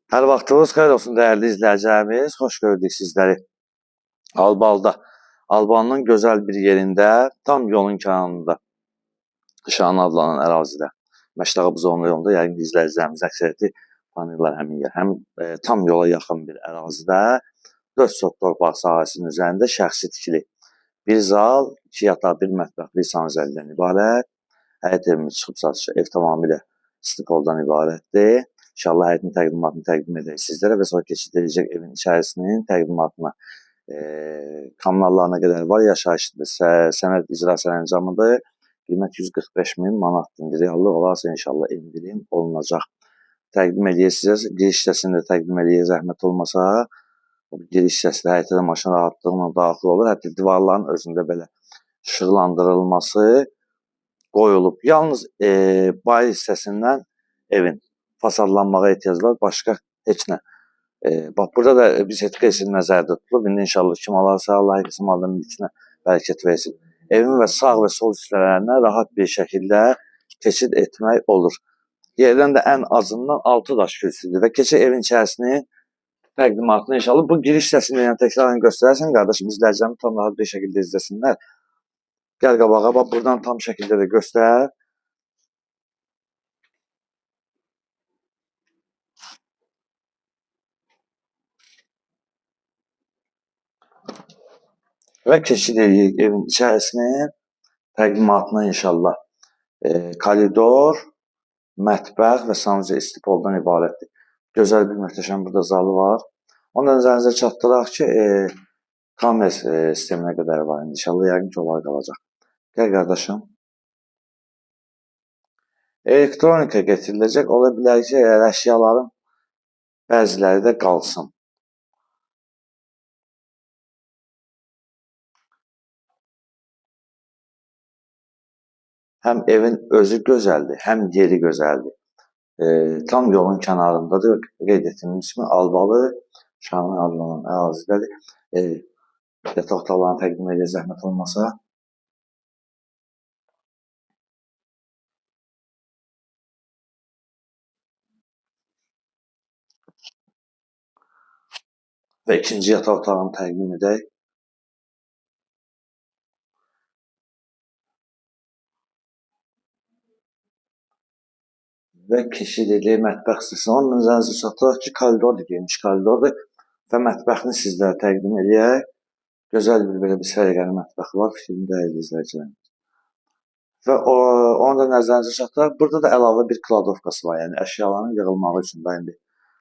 Hər vaxtınız xeyir olsun dəyərli izləyicilərimiz. Xoş gördük sizləri. Albalda, Albanın gözəl bir yerində, tam yolun kənarında, Şanlı adlanan ərazidə, Məştaqa Buzovna yolunda yəqin ki, izləyicilərimiz əksəriyyəti tanıyırlar həmin yer. Tam yola yaxın bir ərazidə 4 sot torpaq sahəsinin üzərində şəxsi tikili bir zal, 2 yataq, 1 mətbəx, 1 sanuzəldən ibarət. Həyət evimiz çıxıb satışı ev tamamilə stipoldan ibarətdir. İnşallah həyətin təqdimatını təqdim edək sizlərə və sonra keçid edəcək evin içərisinin təqdimatına. Kommunallarına qədər var, yaşayışdır, sənəd icra sərəncamıdır. Qiymət 145.000 manatdır. Reallıq olarsa inşallah indirim olunacaq. Təqdim edək sizə, giriş hissəsini də təqdim edək, zəhmət olmasa. Giriş hissəsində həyətə də maşın rahatlıqla daxil olur. Hətta divarların özündə belə işıqlandırılması qoyulub. Yalnız bayır hissəsindən evin fasadlanmağa ehtiyac var, başqa heç nə. Bax, burada da biz etikası nəzərdə tutulub. İndi inşallah kim alarsa, Allah kəsim malının mülkünə bərəkət versin. Evin və sağ və sol hissələrinə rahat bir şəkildə keçid etmək olur. Yerdən də ən azından 6 daş kürsüdür və keçid evin içərisinin təqdimatını inşallah. Bu giriş hissəsini yəni təkrarən göstərərsən, qardaşım, izləyicilərimi tam rahat bir şəkildə izləsinlər. Gəl qabağa, bax, buradan tam şəkildə də göstər. Və keçid edirik evin içərisinin təqdimatına inşallah. Koridor, mətbəx və sanuzə istipoldan ibarətdir. Gözəl bir möhtəşəm burada zalı var. Ondan nəzərinizə çatdıraq ki, kamer sisteminə qədər var. İnşallah yəqin ki, onlar qalacaq. Gəl qardaşım. Elektronika getiriləcək. Ola bilər ki, əşyaların bəziləri də qalsın. Həm evin özü gözəldir, həm yeri gözəldir. Tam yolun kənarındadır. Qeyd etdiyimiz kimi Albalı, Şanlı adlanan ərazidədir. Yataq otaqlarını təqdim edək, zəhmət olmasa. Və ikinci yataq otağını təqdim edək. Və keçid edək mətbəx hissəsinə. Onun nəzərinizə çatdıraq ki, koridordur, geniş koridordur və mətbəxini sizlərə təqdim edək. Gözəl bir belə bir səliqəli mətbəxi var, fikrini dəyərli izləyicilərimiz. Və onu da nəzərinizə çatdıraq. Burada da əlavə bir kladovkası var, yəni əşyaların yığılmağı üçün.